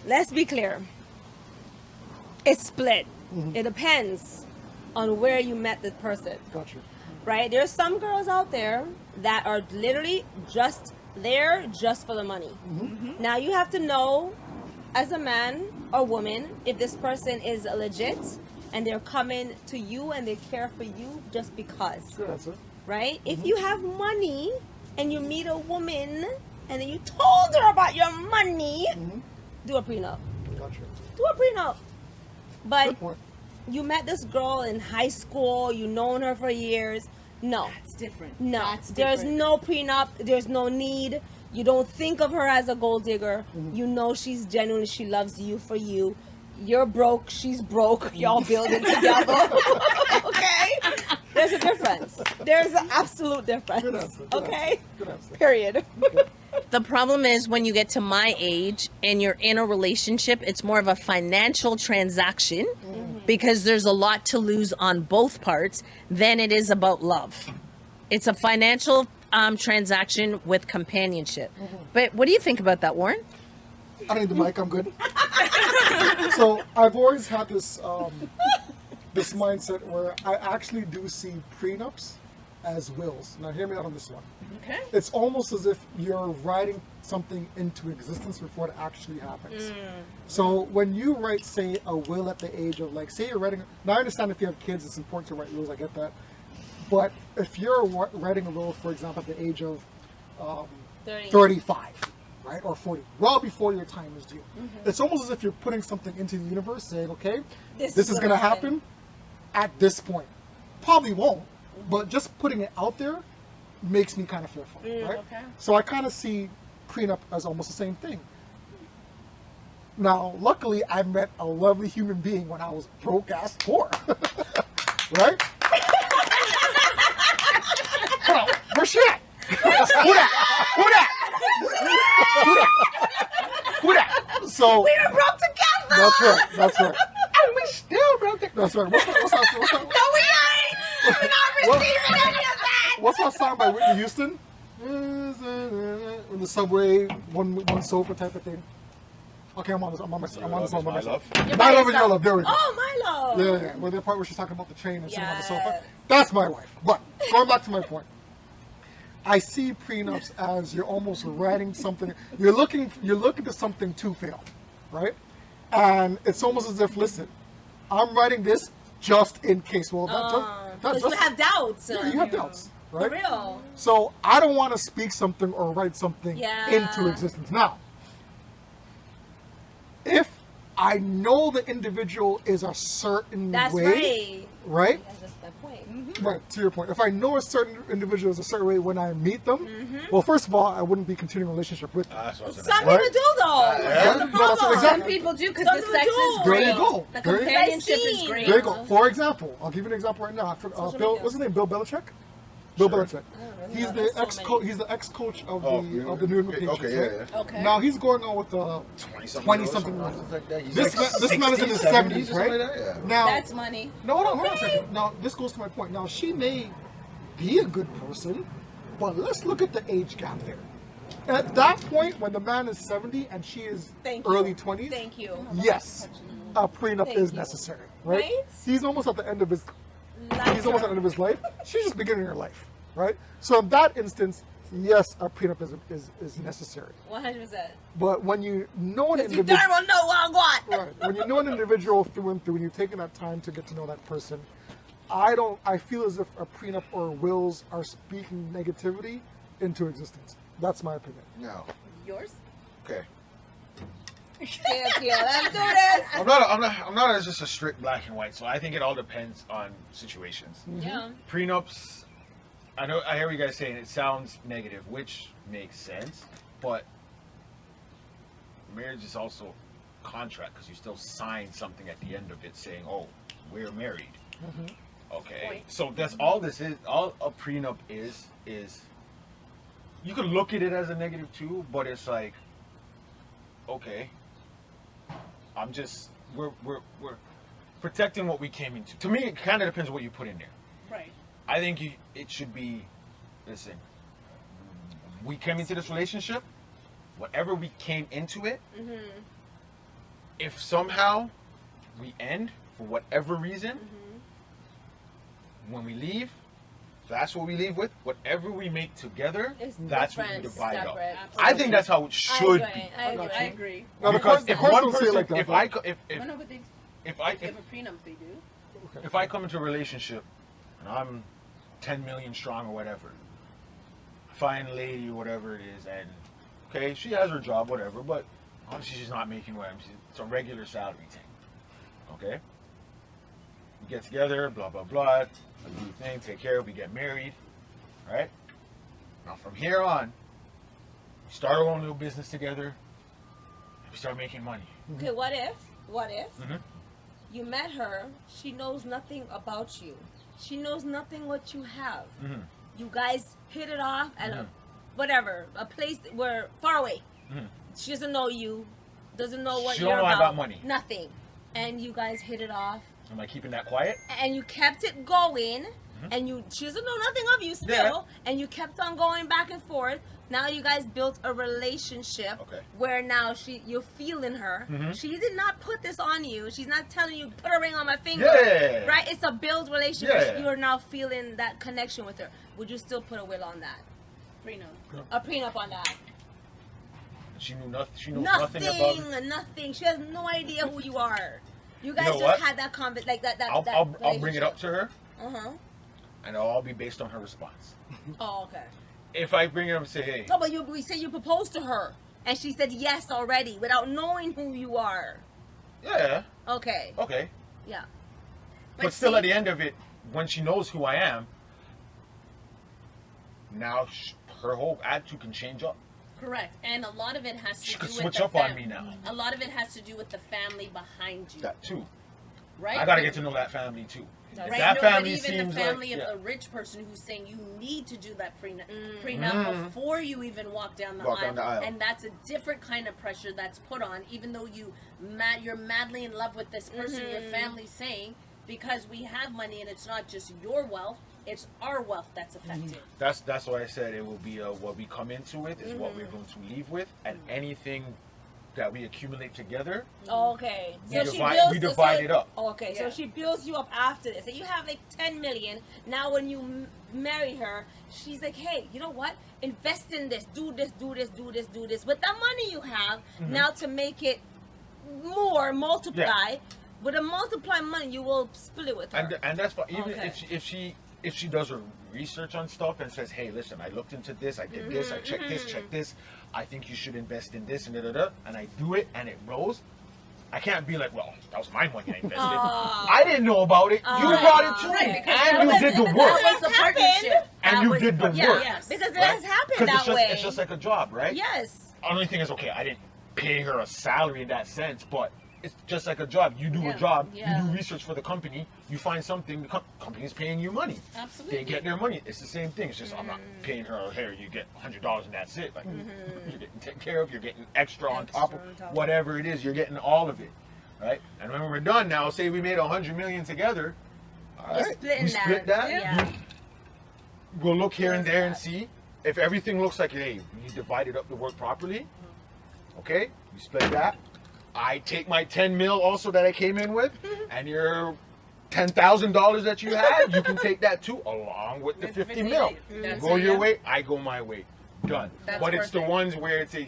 let's be clear. It's split. It depends on where you met the person. Gotcha. Right? There's some girls out there that are literally just there just for the money. Now you have to know, as a man or woman, if this person is legit and they're coming to you and they care for you just because. Good answer. Right? If you have money and you meet a woman and then you told her about your money, do a prenup. Gotcha. Do a prenup. But Good point. you met this girl in high school, you've known her for years. No. That's different. No. That's There's different. no prenup. There's no need. You don't think of her as a gold digger. You know she's genuine. She loves you for you. You're broke. She's broke. Y'all building together. Okay? There's a difference. There's an absolute difference. Good answer. Good Okay? answer. Good answer. Period. The problem is when you get to my age and you're in a relationship, it's more of a financial transaction because there's a lot to lose on both parts than it is about love. It's a financial transaction with companionship. But what do you think about that, Warren? I don't need the mic. I'm good. So I've always had this this mindset where I actually do see prenups as wills. Now hear me out on this one. Okay. It's almost as if you're writing something into existence before it actually happens. So when you write, say, a will at the age of, like, say you're writing, now I understand if you have kids, it's important to write wills, I get that. But if you're writing a will, for example, at the age of 35, right, or 40, well before your time is due, it's almost as if you're putting something into the universe, saying, okay, this is going to happen at this point. Probably won't, but just putting it out there makes me kind of fearful, right? Okay. So I kind of see prenup as almost the same thing. Now, luckily, I met a lovely human being when I was broke ass poor, right? Hold on, where's she at? Who that? Who that? Who that? Who that? So We were broke together! that's right. That's right. And we still broke it. That's right. What's that? No, we ain't! We're not receiving any of that! What's that song by Whitney Houston? In the subway, one sofa type of thing. Okay, I'm on this. I'm on the song by myself. My love is your love. There we go. Oh, my love! Yeah. Well, the part where she's talking about the train and sitting on the sofa. Yes. That's my wife. But going back to my point, I see prenups as you're almost writing something. You're looking to something to fail, right? And it's almost as if, listen, I'm writing this just in case. Well, Because you have doubts. yeah, you have doubts, right? For real. So I don't want to speak something or write something Yeah. into existence. Now, if I know the individual is a certain That's way, right. right? That's just that point. Right, to your point. If I know a certain individual is a certain way when I meet them, well, first of all, I wouldn't be continuing a relationship with them. That's what I was Some gonna people do, though. That's the No, that's problem. exactly- Some people do because Some the people sex do. is There great. you go. The There you go. companionship I've is seen. great. There you go. For example, I'll give you an example right now. Social Bill, media. what's his name? Bill Belichick. Bill Sure. Belichick. really He's know. the There's so ex-coach. He's the ex-coach of Oh, the New England Patriots. okay, right? yeah. Okay. Now he's going on with the 20-something. like that. He's This like man is in his 60s, 70s, or something right? like that, yeah. Now, That's money. no, hold on a second. Now, this goes to my point. Now, she may be a good person, but let's look at the age gap there. At that point, when the man is 70 and she is Thank you. early 20s, Thank you. yes, a prenup Thank is you. necessary, right? Right? He's almost at the end of his Like he's almost at the her. end of his life. She's just beginning her life, right? So in that instance, yes, a prenup is necessary. 100%. But when you know an Because you individual, darn well know what I want. right, when you know an individual through and through, and you've taken that time to get to know that person, I feel as if a prenup or wills are speaking negativity into existence. That's my opinion. No. Yours? Okay. Yeah, let's do this. I'm not as just a strict black and white. So I think it all depends on situations. Yeah. Prenups. I hear you guys saying it sounds negative, which makes sense, but marriage is also contract because you still sign something at the end of it saying, "Oh, we're married." Okay, Point. so that's all this is. All a prenup is you could look at it as a negative too, but it's like, okay, we're protecting what we came into. To me, it kind of depends what you put in there. Right. I think it should be, listen, we came into this relationship, whatever we came into it, if somehow we end for whatever reason, when we leave, that's what we leave with. Whatever we make together, It's that's what we different, divide up. separate. I think that's how it should I agree. be. I agree. I agree. Now, the Because courts- the if courts one don't say it person, like that, if though. I, if No, but they, if I, if you if, have a prenup, they do. if I come into a relationship and I'm 10 million strong or whatever, fine lady or whatever it is, and okay, she has her job, whatever, but obviously she's not making what it's a regular salary thing. Okay? We get together, blah blah blah, we do things, take care, we get married, right? Now from here on, we start our own little business together, and we start making money. Okay, what if Mhm. you met her, she knows nothing about you. She knows nothing what you have. Mhm. You guys hit it off at Mhm. a whatever, a place where far away. Mhm. She doesn't know you, doesn't know what She you're don't know I about. got money. Nothing. And you guys hit it off Am I keeping that quiet? and you kept it going and she doesn't know nothing of you still and you kept on going back and forth. Now you guys built a relationship Okay. where now you're feeling her. Mhm. She did not put this on you. She's not telling you put a ring on my finger. Yeah. Right? It's a build relationship. Yeah. You are now feeling that connection with her. Would you still put a will on that? Prenup. A prenup on that? She knew nothing. She knows nothing about. Nothing. She has no idea who you are. You guys know just what? had that like that. I'll bring it up to her, Uh-huh. and it'll all be based on her response. Oh, okay. If I bring it up and say, "Hey, No, but we say you proposed to her, and she said yes already without knowing who you are. yeah, Okay. okay," Yeah. but still, see- at the end of it, when she knows who I am, now her whole attitude can change up. Correct. And a lot of it has to She do could with switch the up on me now. A lot of it has to do with the family behind you. That too. Right? I gotta get to know that family too. Right. Right, That no, family but even seems the family like, of yeah. a rich person who's saying you need to do that prenup Mm. before you even walk down the Walk aisle. down the aisle. And that's a different kind of pressure that's put on, even though you're madly in love with this person, your family's saying, because we have money and it's not just your wealth, it's our wealth that's affected. That's why I said it will be what we come into with is what we're going to leave with, and anything that we accumulate together, Okay. we divide it up. Okay, so Yeah. she builds you up after this. So you have like 10 million. Now when you marry her, she's like, hey, you know what? Invest in this. Do this, do this, do this, do this. With that money you have, now to make it more, multiply. With a multiply money, you will split it with her. And that's fine. Even Okay. if she does her research on stuff and says, hey, listen, I looked into this, I did this, I checked this, check this, I think you should invest in this and and I do it and it rolls, I can't be like, well, that was my money I invested. I didn't know about it. You Right. brought it to Right, me, because and you that did the was- work, that That was the partnership. and That you was did the yeah, work. Yes. because it right? has happened 'Cause that way. It's just like a job, right? Yes. Only thing is, okay, I didn't pay her a salary in that sense, but it's just like a job. You do a Yeah. job, Yeah. you do research for the company, you find something, the company's paying you money. Absolutely. They get their money. It's the same thing. It's just, I'm not paying her, here, you get $100 and that's it. Like, you're getting taken care of, you're getting extra on top of on top. whatever it is, you're getting all of it, right? And when we're done now, say we made 100 million together, all You're right, splitting we split that. Yeah. We'll look here and Yes, there and that. see if everything looks like, hey, we divided up the work properly. Okay, we split that. I take my 10 mil also that I came in with, and your $10,000 that you had, you can take that too, along with the 50 mil. That's Go it, your yeah. way, I go my way. Done. That's But it's the perfect. ones where it's the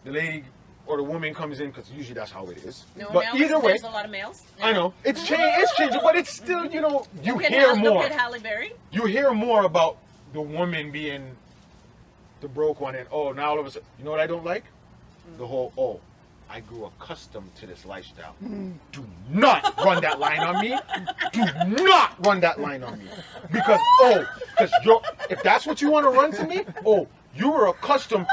lady or the woman comes in, because usually that's how it is. No, But now either way, there's a lot of males. I know it's changing, but it's still, you know, you Look at hear Look more. at Halle Berry. You hear more about the woman being the broke one, and oh, now all of a sudden, you know what I don't like? The whole, oh, I grew accustomed to this lifestyle. Do not run that line on me. Do not run that line on me. Because, if that's what you want to run to me, you were accustomed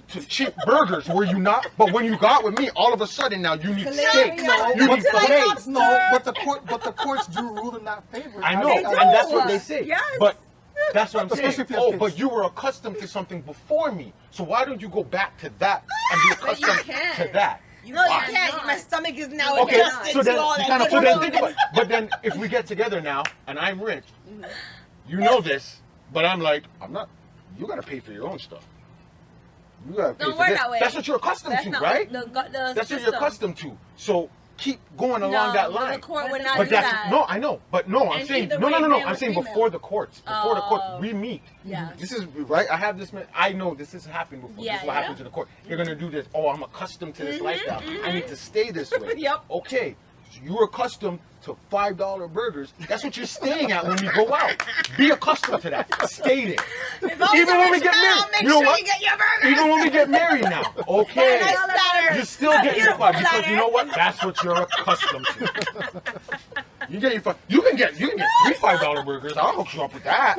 to cheap burgers, were you not? But when you got with me, all of a sudden now you need steak. No, You but need the filet. courts, no, but the courts do rule in that favor. I know, They and do. that's what they say. Yes. But that's what I'm saying. Especially if you have kids. But you were accustomed to something before me. So why don't you go back to that and be But you accustomed can. to that? No, you Why? can't. My stomach is now Okay, adjusted so then, to all that. kind of, good so then food. think about it. But then if we get together now and I'm rich, you know this, but I'm like, I'm not. You gotta pay for your own stuff. You gotta pay Don't for work this. that way. That's what you're accustomed That's to, not right? the That's what you're system. accustomed to. So keep going along that No, line. the court would not But do that's that. no, I know, but no, I'm And saying either no. way, male I'm or saying female. before the courts, before the court, Oh. we meet. Yeah. This is right. I have this. I know this has happened before. Yeah, this is what yeah. happens in the court. You're gonna do this. Oh, I'm accustomed to this lifestyle. I need to stay this way. Yep. Okay. So you're accustomed to $5 burgers. That's what you're staying at when you go out. Be accustomed to that. Stay there. Even when we get married, you know what? Even when we get married now, okay, you still get your $5 because you know what? That's what you're accustomed to. You get your $5. You can get 3 $5 burgers. I'll hook you up with that.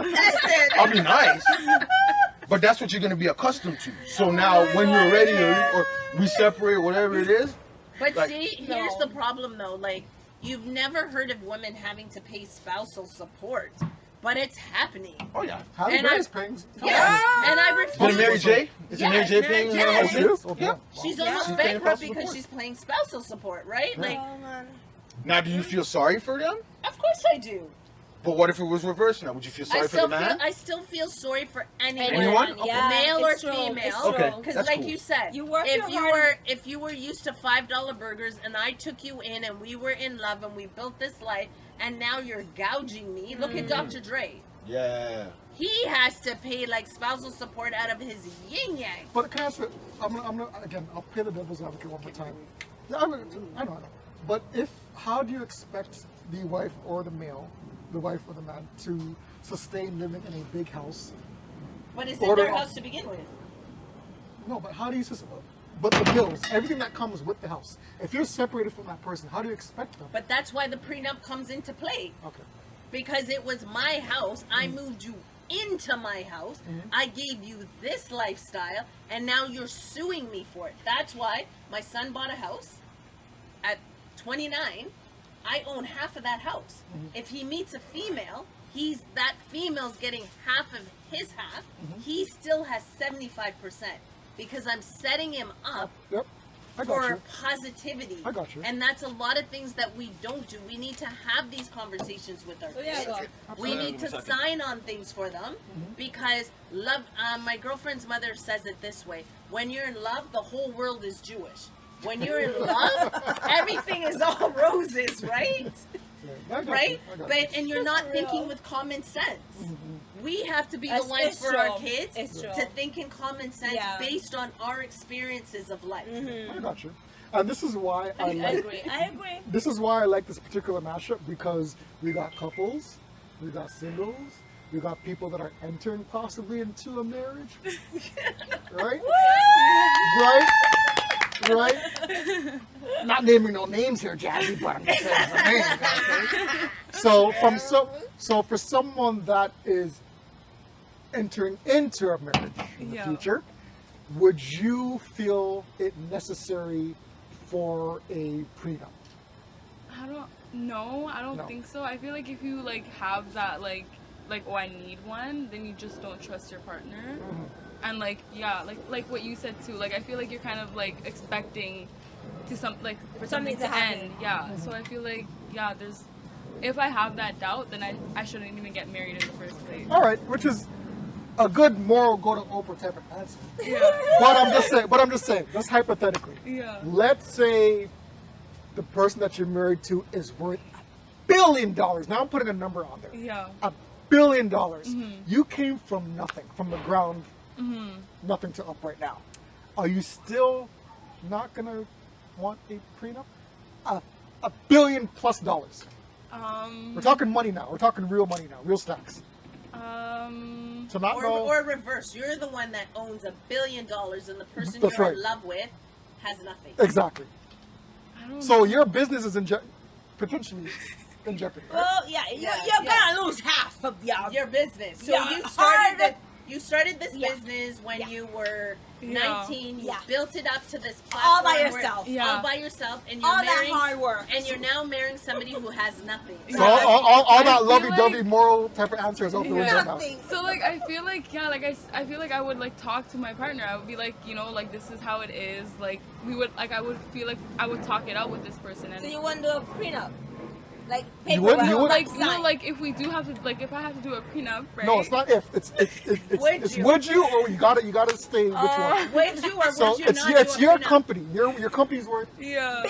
I'll be nice. But that's what you're gonna be accustomed to. So now, when you're ready or we separate, whatever it is. But Like- see, here's the problem though. Like, you've never heard of women having to pay spousal support, but it's happening. Oh yeah. Halle And I- Berry's paying. Yeah, and I Is it refuse. Mary J? Is it Yes, Mary J Mary paying J. her Yes. husband? She is? Okay. Yeah. Wow. She's Yeah. almost She's paying bankrupt spousal because support. she's paying spousal support, right? Like, Oh, man. Now, do you feel sorry for them? of course I do. But what if it was reversed now? Would you feel sorry for the man? I still feel sorry for anyone, Anyone? Okay. Yeah, male or it's true. female. It's Okay. true. Because, That's like cool. you said, You work if your you hard- were used to $5 burgers and I took you in and we were in love and we built this life and now you're gouging me. Look at Dr. Dre. Yeah. He has to pay like spousal support out of his yin yang. But can I ask? I'm gonna again. I'll play the devil's advocate one more time. Yeah, I know. But how do you expect the wife or the male, the wife or the man, to sustain living in a big house? But it's Or in their the- house to begin with. No, but how do you sustain? But the bills, everything that comes with the house. If you're separated from that person, how do you expect them? But that's why the prenup comes into play. Okay. Because it was my house. I moved you into my house. I gave you this lifestyle, and now you're suing me for it. That's why my son bought a house at 29. I own half of that house. If he meets a female, that female's getting half of his half. He still has 75% because I'm setting him up Yep. I got for you. positivity. I got you. And that's a lot of things that we don't do. We need to have these conversations with our yeah, kids. well, We need to sign on things for them because love. My girlfriend's mother says it this way: when you're in love, the whole world is Jewish. When you're in love, everything is all roses, right? Yeah, I got Right? you. I got But you. and you're not For thinking real. with common sense. We have to be the It's- ones it's for our true. kids It's true. to think in common sense Yeah. based on our experiences of life. I got you. And this is why I I like. agree. I agree. This is why I like this particular mashup because we got couples, we got singles, we got people that are entering possibly into a marriage, right? Right? Not naming no names here, Jazzy, but I'm just saying the name. Okay? So for someone that is entering into a marriage in the Yeah. future, would you feel it necessary for a prenup? I don't know. I don't No. think so. I feel like if you like have that like oh I need one, then you just don't trust your partner. And like yeah, like what you said too. Like I feel like you're kind of like expecting to for something to happen. end. Yeah. So I feel like yeah, if I have that doubt, then I shouldn't even get married in the first place. All right, which is a good moral go to Oprah type of answer. Yeah. But I'm just saying, just hypothetically. Yeah. Let's say the person that you're married to is worth $1 billion. Now I'm putting a number on there. Yeah. $1 billion. You came from nothing, from the ground, nothing to up right now. Are you still not gonna want a prenup? $1 billion plus dollars. We're talking money now. We're talking real money now, real stacks. So not no. Or reverse, you're the one that owns $1 billion and the person That's you're right. in love with has nothing. Exactly. I don't So your business is potentially in jeopardy. Right? Well, yeah, you're gonna lose half of Your business. So Yeah, you started this Yeah. business when Yeah. you were Yeah. 19. You Yeah. built it up to this platform All by where- yourself. Yeah. All by yourself, and you're all that marrying, hard work. and you're now marrying somebody who has nothing. So all that I feel lovey-dovey like- moral type of answer is out the window now. Nothing. So like I feel like yeah, like I feel like I would like talk to my partner. I would be like, like this is how it is. Like we would like I would feel like I would talk it out with this person and So you want to do a prenup? Like You would- paperwork, you would- Like, sign. like if we do have to, like if I have to do a prenup, right? No, it's not if. It's would you or you gotta stay which one. Would you or So would you it's not it's do a your prenup? company. Your company's worth Yeah.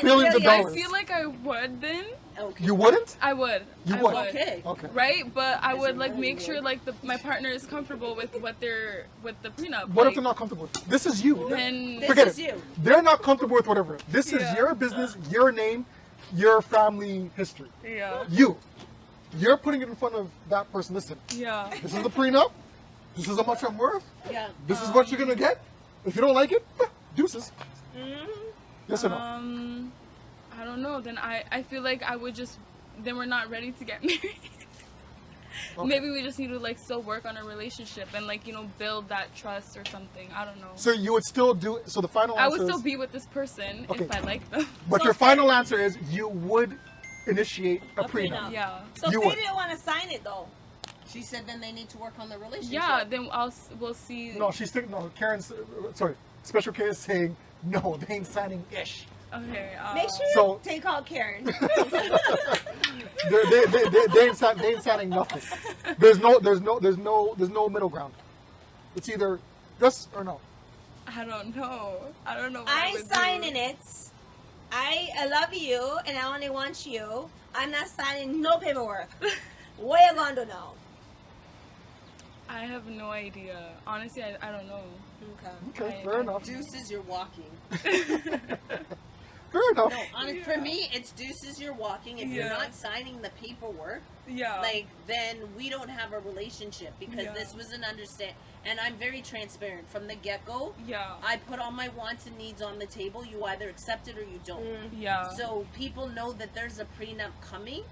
billions of I dollars. feel like I would then. Okay. You wouldn't? I would. You I would. Okay. Okay. Right, but I would like make sure like my partner is comfortable with what they're with the prenup. What if like, they're not comfortable with it? This is you. Then This Forget is it. you. They're not comfortable with whatever. This is Yeah. your business, your name, your family history. yeah, You're putting it in front of that person. Listen, yeah. this is the prenup. This is how much I'm worth. Yeah. This is what you're gonna get. If you don't like it, deuces. Mm-hmm. Yes or no? I don't know. Then I feel like I would just then we're not ready to get married. Okay. Maybe we just need to like still work on a relationship and like build that trust or something. I don't know. So you would still do it. So the final I answer would still is, be with this person Okay. if I like them. but So your say- final answer is you would initiate a A prenup. prenup. Yeah. So You say would. they don't want to sign it though. She said then they need to work on the relationship. Yeah. Then we'll see. No, she's thinking. No, Karen's. Sorry, Special K is saying no. They ain't signing ish. Okay. Make sure So- you take out Karen. They ain't signing nothing. There's no middle ground. It's either yes or no. I don't know. I don't know. What I I ain't would signing do. it. I love you and I only want you. I'm not signing no paperwork. What you gonna do now? I have no idea. Honestly, I don't know. Okay. Okay, fair enough. Deuces, you're walking. Fair enough. No, honest, for me, it's deuces, you're walking. If you're Yeah. not signing the paperwork, Yeah. like, then we don't have a relationship because Yeah. this was an understand. And I'm very transparent from the get go. Yeah. I put all my wants and needs on the table. You either accept it or you don't. Yeah. So people know that there's a prenup coming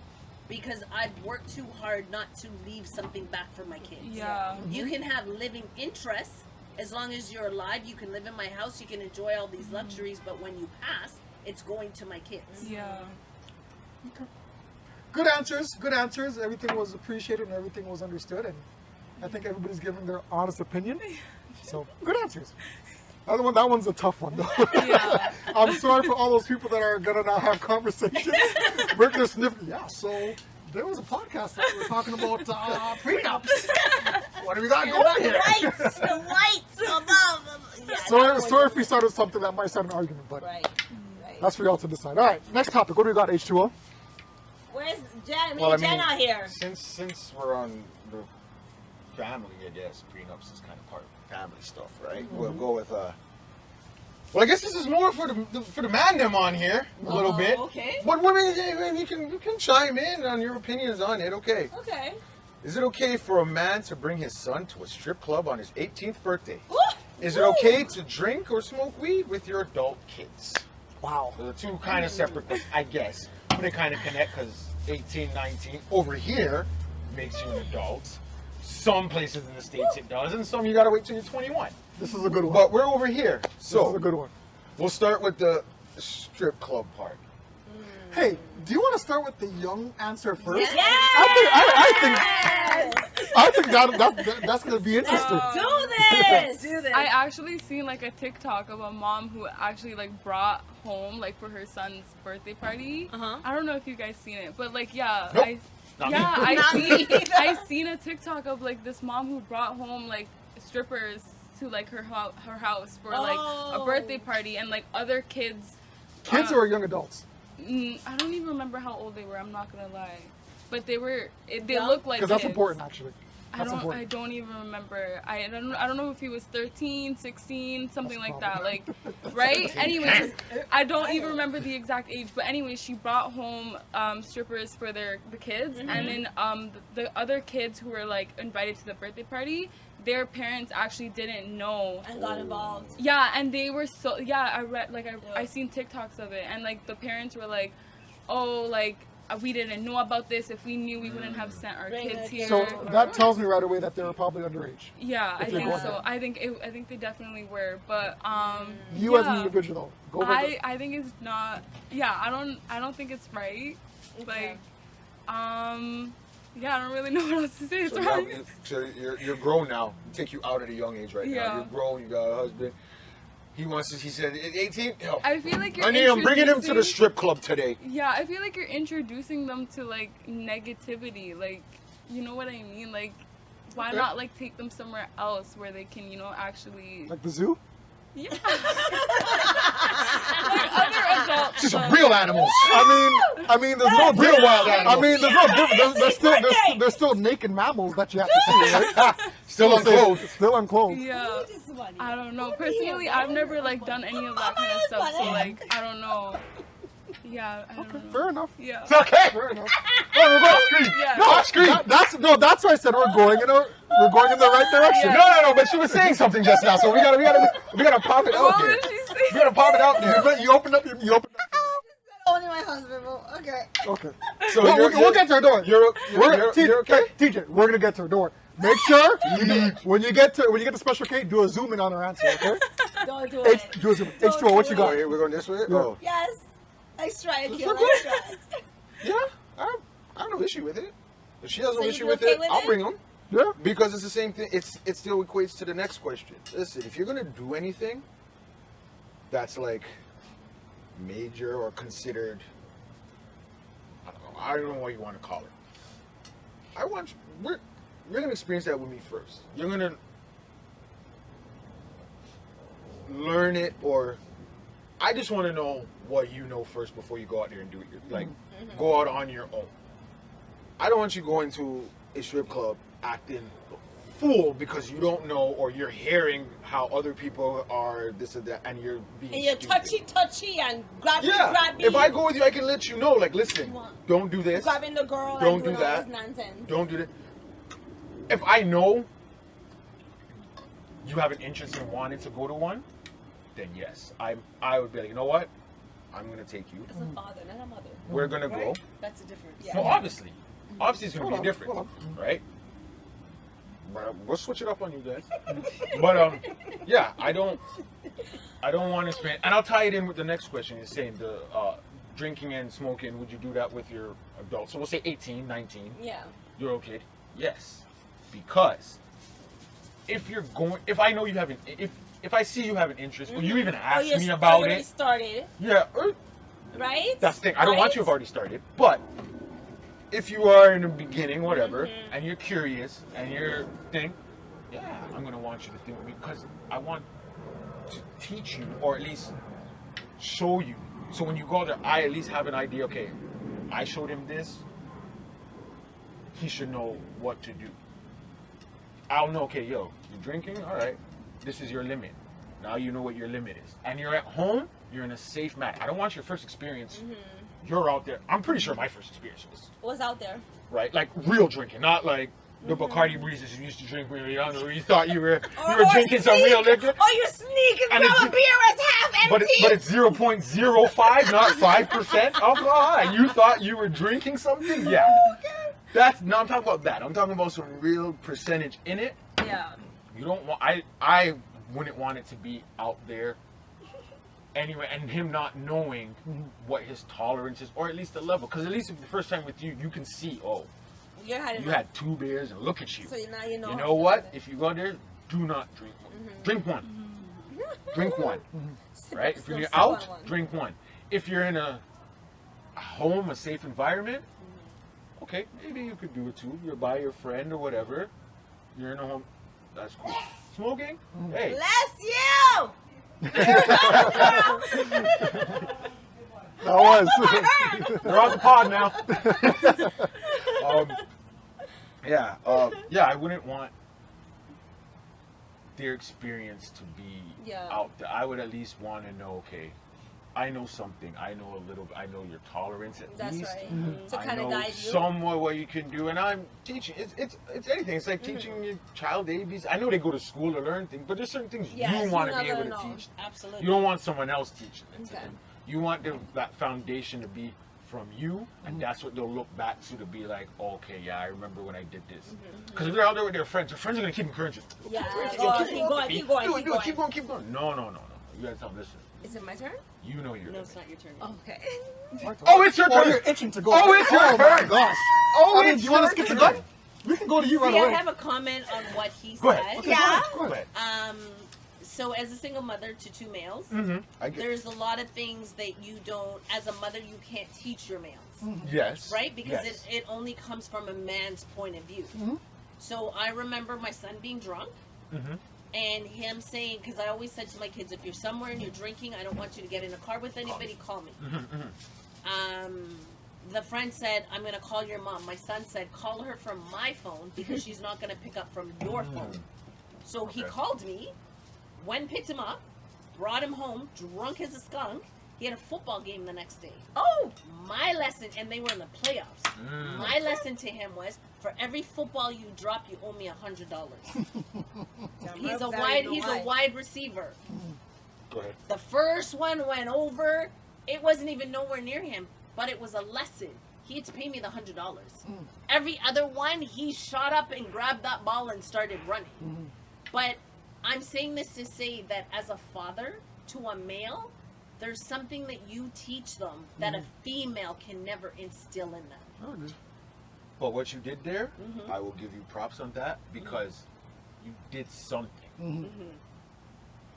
because I've worked too hard not to leave something back for my kids. Yeah. You can have living interests as long as you're alive. You can live in my house. You can enjoy all these luxuries. But when you pass, it's going to my kids. Yeah. Good answers. Good answers. Everything was appreciated and everything was understood, and I think everybody's giving their honest opinion. So good answers. That one's a tough one though. Yeah. I'm sorry for all those people that are gonna now have conversations. We're just sniffing. Yeah. So there was a podcast that we were talking about prenups. What do we got going here? The whites above. Yeah, Sorry if we started something that might start an argument, but Right. Right. that's for y'all to decide. All right, next topic. What do we got, H2O? Where's Jen? Me Well, I and Jen mean, out here. since we're on the family, I guess prenups is kind of part of family stuff, right? We'll go with Well, I guess this is more for the man them on here a little bit. Okay. But women, you can chime in on your opinions on it. Okay. Okay. Is it okay for a man to bring his son to a strip club on his 18th birthday? Woo! Is it okay to drink or smoke weed with your adult kids? Wow. So the two kind of separate, but I guess. But they kind of connect because 18, 19 over here makes you an adult. Some places in the States it does, and some you gotta wait till you're 21. This is a good one. But we're over here. This is So a good one. we'll start with the strip club part. Hey, do you want to start with the young answer first? Yes. I think that's going to be interesting. Do this. Do this. I actually seen like a TikTok of a mom who actually like brought home like for her son's birthday party. Uh-huh. I don't know if you guys seen it, but like yeah, Nope. Not me. I seen a TikTok of like this mom who brought home like strippers to like her house for like a Oh. birthday party and like other kids. Kids or young adults? I don't even remember how old they were. I'm not gonna lie, but they Young? looked like Because that's kids. important, actually. I That's don't important. even remember. I don't know if he was 13, 16, something That's like that. probably- Like right? Anyways, I don't even remember the exact age, but anyways, she brought home strippers for the kids and then the other kids who were like invited to the birthday party, their parents actually didn't know. And got involved. Yeah, and they were so I read like I seen TikToks of it and like the parents were like, "Oh, like we didn't know about this. If we knew, we wouldn't have sent our Bring kids the here." So that tells me right away that they were probably underage. Yeah, I if you're think going so. there. I think they definitely were, but You as an yeah. individual, go over I think it's not. Yeah, I don't think it's right. Okay. Like, yeah, I don't really know what else to say. It's So, now, right. you- so you're grown now. Take you out at a young age right now. Yeah. You're grown. You got a husband. He wants to. He said 18. Oh. I feel like you're Honey, I'm bringing him to the introducing- strip club today. Yeah, I feel like you're introducing them to like negativity. Like, you know what I mean? Like, why Okay. not like take them somewhere else where they can, you know, actually. Like the zoo? Yeah. Like other adults. Just some real animals. I mean, there's no Real wild animals. I mean, there's no difference. There's still naked mammals that you have to see, right? Still unclothed. Still unclothed. Yeah. I don't know. Personally, I've never like done any of that kind of stuff. So like, I don't know. Yeah, I don't know. Fair enough. Yeah. It's okay. Fair enough. Oh, we're going off screen. Yeah. No, off screen. That's why I said we're going in the right direction. Yeah. No, but she was saying something just now, so we gotta pop it out What there. did she say? We gotta pop it out there. You opened up. Only my husband. Okay. Okay. So We'll get to her door. You're okay. TJ, we're gonna get to her door. Make sure when you get to Special K, do a zoom in on her answer, okay? Don't do H, it. do a zoom. H2O, what you Oh, got? here we're going this way. Yeah. Oh, Yes. Extra. It's Kill okay. extra. yeah. I have no issue with it. If she has no So issue you're with okay it, with I'll it? bring them. Yeah. Because it's the same thing. It still equates to the next question. Listen, if you're gonna do anything that's like major or considered, I don't know what you want to call it. You're gonna experience that with me first. You're gonna learn it, or I just want to know what you know first before you go out there and do it. Like, go out on your own. I don't want you going to a strip club acting fool because you don't know, or you're hearing how other people are this and that, and you're being And you're stupid. touchy and grabby. Yeah. If I go with you, I can let you know. Like, listen, don't do this. grabbing the girl Don't and do doing that. all this nonsense. Don't do that. If I know you have an interest in wanting to go to one, then yes, I would be like, you know what? I'm gonna take you. It's a father, not a mother. We're gonna go. That's a difference. Yeah. Well, obviously it's gonna Hold be on, different, hold right? But we'll switch it up on you guys. But yeah, I don't want to spend. And I'll tie it in with the next question. You're saying the drinking and smoking. Would you do that with your adults? So we'll say 18, 19. Yeah. You're okay. Yes, because if I know you have if I see you have an interest, or you even ask me about already it, started, yeah, right? that's the thing. I don't want you to have already started, but if you are in the beginning, whatever, and you're curious and you're think, yeah, I'm gonna want you to think because I want to teach you, or at least show you. So when you go there, I at least have an idea. Okay, I showed him this. He should know what to do. I'll know. Okay, yo, you're drinking. All right, this is your limit. Now you know what your limit is, and you're at home. You're in a safe mat. I don't want your first experience. You're out there. I'm pretty sure my first experience was What's out there? right, like real drinking, not like the Bacardi breezes you used to drink when you were younger. Where you thought you were Or drinking some real liquor, Or you sneak and And grab a it's- beer that's half but empty. it's 0.05, not 5% alcohol, and you thought you were drinking something. Yeah, I'm talking about that. I'm talking about some real percentage in it. Yeah. You don't want. I wouldn't want it to be out there. Anyway, and him not knowing what his tolerance is, or at least the level, because at least if the first time with you, you can see, oh, You had you had 2 beers, and look at you. So now you know. You how know to what? do it. If you go there, do not drink one. Drink one. Drink one. Right? If you're Sip out, on one. drink one. If you're in a home, a safe environment, okay, maybe you could do it too. You're by your friend or whatever. You're in a home. That's cool. Smoking? Hey. Bless you. That was. You're on the pod now. Yeah, I wouldn't want their experience to be Yeah. out there. I would at least want to know, okay, I know something. I know a little. I know your tolerance at That's least. right. To I kind of know guide you. somewhat what you can do, and I'm teaching. It's anything. It's like teaching your child ABs. I know they go to school to learn things, but there's certain things Yes, you want to you're be not able to gonna know. teach. Absolutely. You don't want someone else teaching it to Okay. them. You want that foundation to be from you, and that's what they'll look back to be like, okay, yeah, I remember when I did this. Because if they're out there with their friends are going to keep encouraging. Yeah. Keep Oh, going, keep going. Keep going. do it, Keep do it, going. keep going, keep going. No. You got to tell them, listen, Is it my turn? you know you're No, it's not your turn. Okay. Oh, it's your Oh, turn. you're itching to go. Oh, it's your Oh my turn. gosh. Oh, I mean, it's do you want to your skip the turn. gun? We can go to you right See, I away. have a comment on what he Go said. ahead. Okay, Yeah. Go ahead. So So as a single mother to 2 males, I get there's a lot of things that you don't, as a mother, you can't teach your males. yes, Right? Because yes. it only comes from a man's point of view. So I remember my son being drunk and him saying, because I always said to my kids, if you're somewhere and you're drinking, I don't want you to get in a car with anybody, call me. The friend said, I'm going to call your mom. My son said, call her from my phone because she's not going to pick up from your phone. So he called me, went and picked him up, brought him home, drunk as a skunk. He had a football game the next day. Oh, my lesson, and they were in the playoffs. My lesson to him was, for every football you drop, you owe me $100. He's a wide receiver. Go ahead. The first one went over. It wasn't even nowhere near him, but it was a lesson. He had to pay me the $100. Every other one, he shot up and grabbed that ball and started running. But I'm saying this to say that as a father to a male, there's something that you teach them that a female can never instill in them. But what you did there, I will give you props on that because you did something.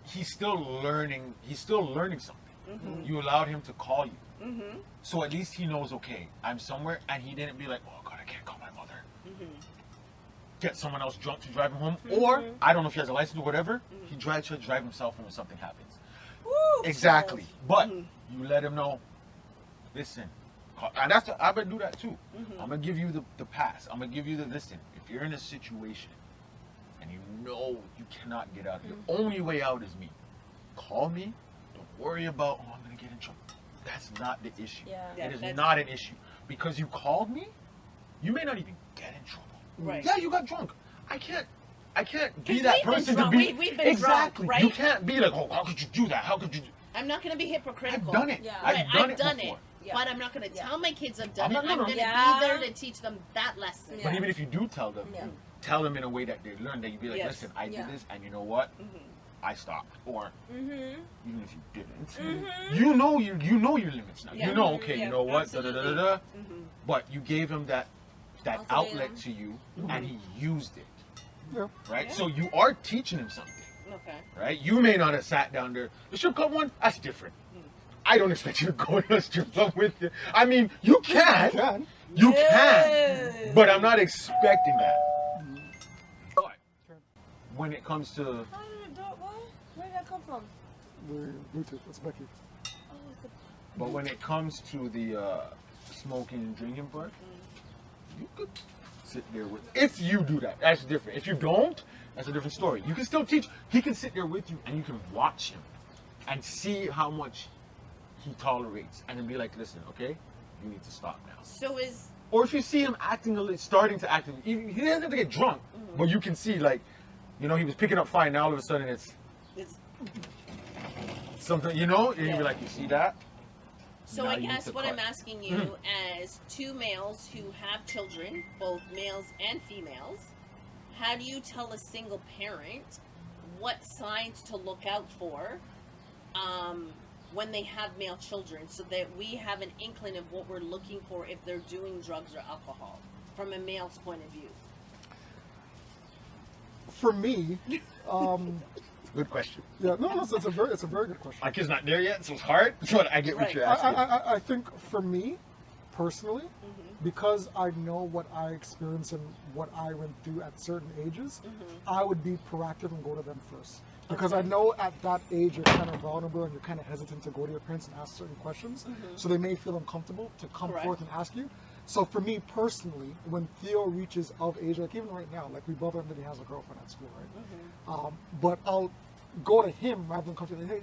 He's still learning. He's still learning something. You allowed him to call you. So at least he knows, okay, I'm somewhere, and he didn't be like, oh God, I can't call my mother. Get someone else drunk to drive him home. Or, I don't know if he has a license or whatever, he should drive himself when something happens. Exactly. But you let him know, listen, and I'm going to do that too. I'm going to give you the pass. I'm going to give you the listen. If you're in a situation and you know you cannot get out, your only way out is me. Call me. Don't worry about, oh, I'm going to get in trouble. That's not the issue. Yeah. It is not an issue. Because you called me, you may not even get in trouble. Right. Yeah, you got drunk. I can't be that person to be. We've been exactly. drunk, right? You can't be like, oh, how could you do that? How could you? I'm not going to be hypocritical. I've done it. Yeah. I've done it before. But I'm not going to tell my kids I've done I'm it. not I'm gonna- going to Yeah. be there to teach them that lesson. Yeah. But even if you do tell them, Yeah. tell them in a way that they learn. That you be like, Yes. listen, I Yeah. did this, and you know what? I stopped. Or Mm-hmm. even if you didn't, you know your limits now. Yeah. You know, okay, Yeah, you know what? Da, da, da, da, da. But you gave him that Ultimatum. outlet to you, and he used it. Yeah. Right? So you are teaching him something. Okay. Right? You may not have sat down there. The strip club one, that's different. I don't expect you to go to a strip club with you. I mean, you can. You can. But I'm not expecting that. But when it comes to, How did it do it, boy? Where did that come from? The Bluetooth. It's Becky. Oh, it's a... but when it comes to the smoking and drinking part, you could sit there with. If you do that, that's different. If you don't, that's a different story. You can still teach. He can sit there with you, and you can watch him, and see how much he tolerates, and then be like, listen, okay, you need to stop now. So is Or if you see him acting starting to act, he doesn't have to get drunk, but you can see, like, you know, he was picking up fine. Now all of a sudden it's something, you know, and you'd Yeah. be like, you see that? So Now I you need guess to what cut. I'm asking you, as 2 males who have children, both males and females, how do you tell a single parent what signs to look out for when they have male children, so that we have an inkling of what we're looking for if they're doing drugs or alcohol from a male's point of view? For me, Good question. yeah, no, it's a very good question. My kid's not there yet, so it's hard. But I get what Right. you're asking. I think for me, personally, because I know what I experienced and what I went through at certain ages, I would be proactive and go to them first. Because I know at that age you're kind of vulnerable and you're kind of hesitant to go to your parents and ask certain questions. So they may feel uncomfortable to come Correct. forth and ask you. So for me personally, when Theo reaches of age, like even right now, like we bother him that he has a girlfriend at school, right? But I'll go to him rather than come to him. Hey,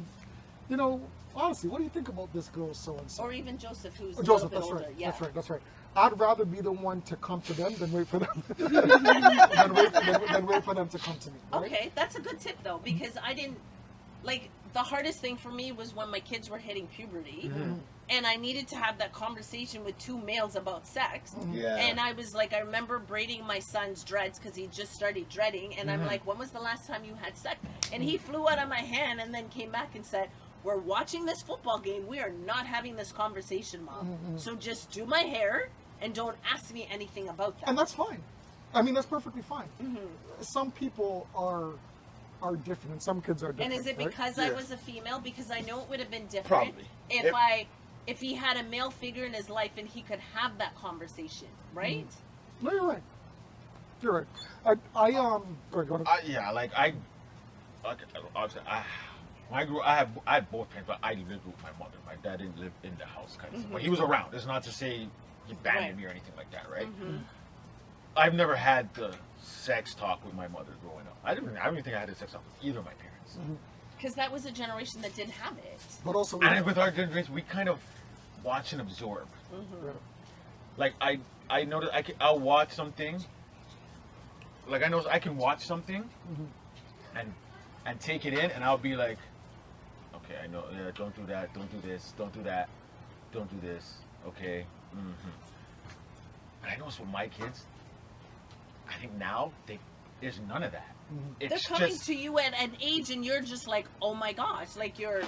you know, honestly, what do you think about this girl so and so? Or even Joseph, who's a Joseph, little bit that's older. right. Yeah. That's right. I'd rather be the one to come to them than wait for them. than wait for them to come to me. Right? Okay, that's a good tip though, because I didn't like the hardest thing for me was when my kids were hitting puberty and I needed to have that conversation with 2 males about sex. Yeah. And I was like, I remember braiding my son's dreads because he just started dreading, and I'm like, when was the last time you had sex? And he flew out of my hand and then came back and said, we're watching this football game, we are not having this conversation, Mom. So just do my hair and don't ask me anything about that. And that's fine. I mean, that's perfectly fine. Some people are are different, and some kids are different. And is it right? because I was a female? Because I know it would have been different Probably. if he had a male figure in his life and he could have that conversation, right? No, you're right. You're right. Go ahead. Obviously, I had both parents, but I lived with my mother. My dad didn't live in the house, kind of. Mm-hmm. But he was around. It's not to say he abandoned me or anything like that, right? Mm-hmm. I've never had the sex talk with my mother growing up. I don't even think I had a sex talk with either of my parents. Because that was a generation that didn't have it. But also, And with our generation, we kind of watch and absorb. Like I notice I'll watch something. Like I know I can watch something, and take it in, and I'll be like, okay, I know. Yeah, don't do that. Don't do this. Don't do that. Don't do this. Okay. And I notice with my kids, I think now there's none of that. They're It's coming just to you at an age and you're just like, oh my gosh, like you're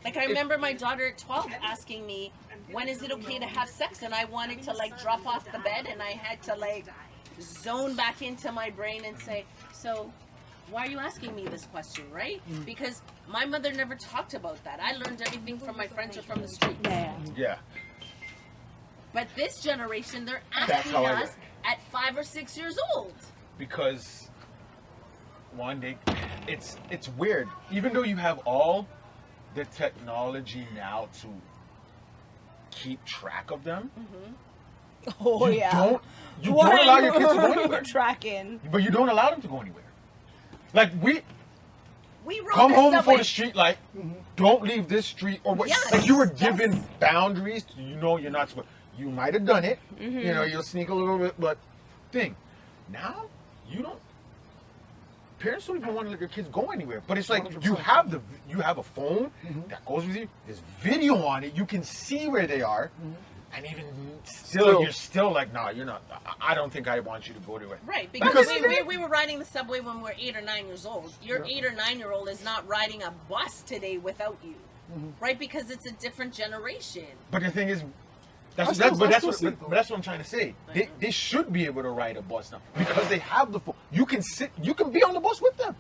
like I remember my daughter at 12 asking me, when is it okay to have sex? And I wanted to like drop off the bed and I had to like zone back into my brain and say, so why are you asking me this question, right? Because my mother never talked about that. I learned everything from my friends or from the streets. yeah. But this generation, they're That's asking how I us learned. at 5 or 6 years old. Because one day it's weird. Even though you have all the technology now to keep track of them, Oh you yeah. don't allow your kids to go anywhere. Tracking. But you don't allow them to go anywhere. Like we We rode come the home subway. before the street light. Don't leave this street or what? Yes, Like you were given boundaries. You know you're not supposed. You might have done it. Mm-hmm. You know you'll sneak a little bit, but now you don't. Parents don't even want to let their kids go anywhere. But it's like you have a phone that goes with you. There's video on it. You can see where they are. And even still, you're still like, nah, you're not. I don't think I want you to go to it. Right, because Because- we were riding the subway when we were 8 or 9 years old. Your 8 or 9 year old is not riding a bus today without you, right? Because it's a different generation. But the thing is, I that's still see it, though. what I'm trying to say. They should be able to ride a bus now because they have the phone. You can be on the bus with them.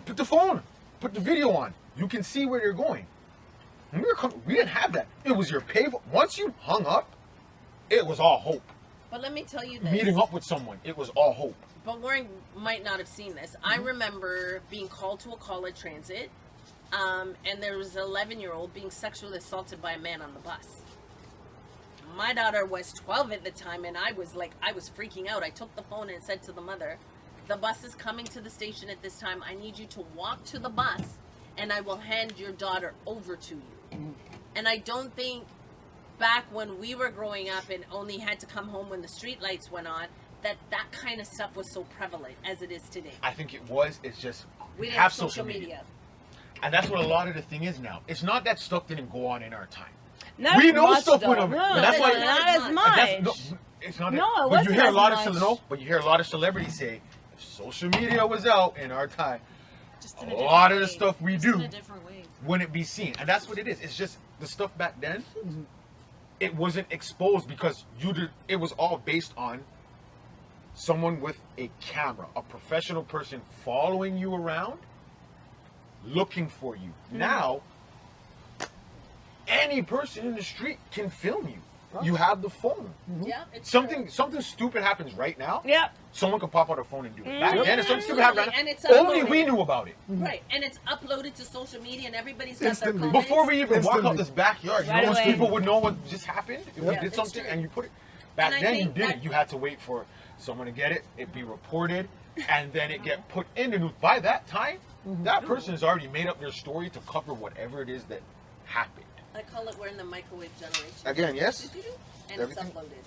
Put the phone, put the video on. You can see where they're going. When we didn't have that. It was your pay. Once you hung up, it was all hope. But let me tell you this. Meeting up with someone, it was all hope. But Warren might not have seen this. I remember being called to a call-in transit, and there was an 11-year-old being sexually assaulted by a man on the bus. My daughter was 12 at the time, and I was freaking out. I took the phone and said to the mother, the bus is coming to the station at this time. I need you to walk to the bus, and I will hand your daughter over to you. And I don't think back when we were growing up and only had to come home when the street lights went on, that kind of stuff was so prevalent as it is today. I think it was. It's just We didn't have have social media. and that's what a lot of the thing is now. It's not that stuff didn't go on in our time. Not We as know much, stuff though. went on. No, But that's why- not as much. It's not. No, it but wasn't you hear a as lot much. but you hear a lot of celebrities say, if social media was out in our time, Just in a different lot of the way. stuff we Just do in a different way. wouldn't be seen, and that's what it is. It's just the stuff back then. It wasn't exposed because it was all based on someone with a camera, a professional person following you around, looking for you. Now, any person in the street can film you. You have the phone. Yeah, it's Something stupid happens right now. Yep. Someone can pop out a phone and do it. Back then, if something stupid happened right And now, it's only uploaded. we knew about it. right, and it's uploaded to social media, and everybody's got Instantly. their comments. Before we even walk Instantly. out this backyard, you Right know, most away. people would know what just happened. If you Yeah, did it's something true. and you put it back And I then, you think did that- it. You had to wait for someone to get it, it be reported, and then it get put in the news. By that time, that person has already made up their story to cover whatever it is that happened. I call it we're in the microwave generation. Again, yes. And Everything. it's uploaded.